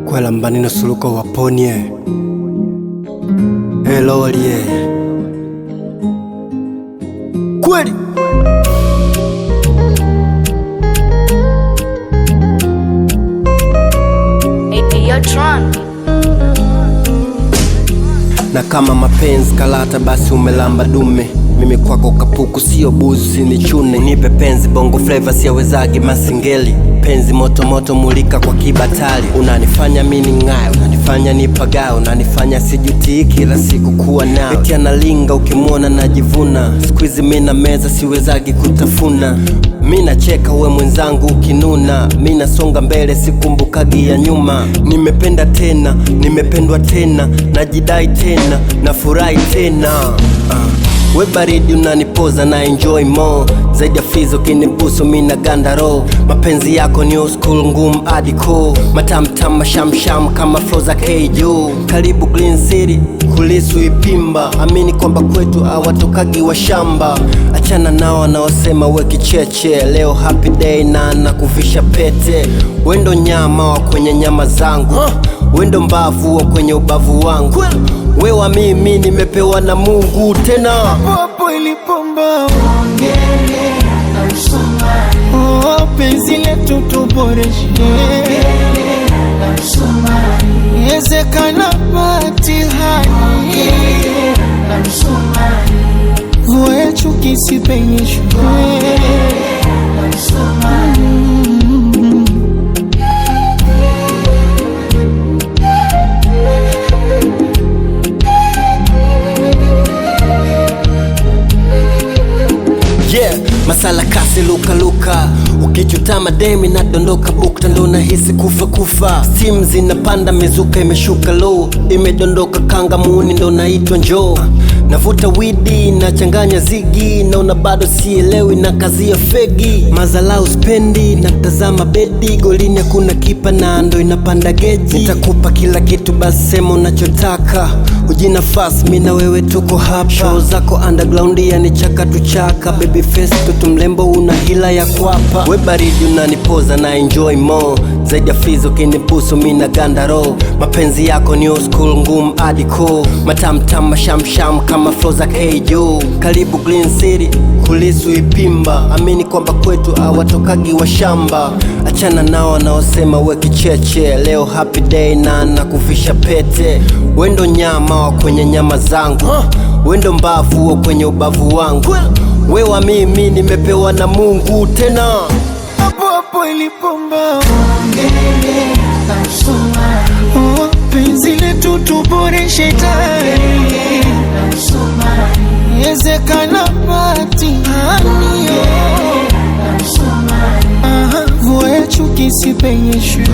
Kwela mbanino suluko waponye Elolie kweli na kama mapenzi kalata basi umelamba dume. Mimi kwako kapuku sio buzi ni chune. Nipe penzi bongo flavor siawezagi masingeli. Penzi moto moto mulika kwa kibatali. Unanifanya mini ngayo, unanifanya nipagayo, unanifanya sijuti kila siku kuwa nao. Eti analinga ukimuona najivuna. Squeeze mina meza siwezagi kutafuna. Mina cheka uwe mwenzangu ukinuna. Mina songa mbele sikumbukagi ya nyuma. Nimependa tena, nimependwa tena. Najidai tena, nafurahi tena. We baridi unanipoza na enjoy more. Zaidi ya fizo kinibusu mina gandaro. Mapenzi yako new school ngumu adiko. Matamtam mashamsham kama flow za Kejo. Karibu Green City kulisu ipimba. Amini kwamba kwetu hawatokagi wa shamba. Achana nao wanaosema we kicheche. Leo happy day na nakuvisha pete. Wendo nyama wa kwenye nyama zangu. Wendo mbavu wa kwenye ubavu wangu. Wewa mimi nimepewa na Mungu tena. Hapo ilipomba penzi letu tuboreshe. Yezekana patihani voe chuki sipenyeshwe. Masala kasi luka luka. Ukichutama demi na dondoka bukta ndo nahisi kufa kufa. Steam zinapanda mizuka imeshuka low. Imedondoka kanga muuni ndo naitwa njoo. Navuta widi na changanya zigi. Naona bado sielewi na kazi ya fegi. Mazalau spendi na tazama bedi. Golini hakuna kipa na ndo inapanda geji. Nitakupa kila kitu basi sema unachotaka. Ujinafasi mina wewe tuko hapa. Show zako underground yani chaka tuchaka. Baby face tutu mlembo una hila ya kwapa. We baridi unanipoza na enjoy more. Zaidi ya fizo kinibusu mina gandaro. Mapenzi yako new school ngumu adiko. Matamtam mashamsham kama flow za Kejo. Karibu Green City kulisu ipimba. Amini kwamba kwetu hawatokagi wa shamba. Achana nao wanaosema we kicheche. Leo happy day na nakuvisha pete. Wendo nyama wa kwenye nyama zangu. Wendo mbavu wa kwenye ubavu wangu. Wewa mimi nimepewa na Mungu tena. Hapo ilipomba penzi letu tuboreshe tayari. Yezekana patihani voe chuki sipenyeshwe.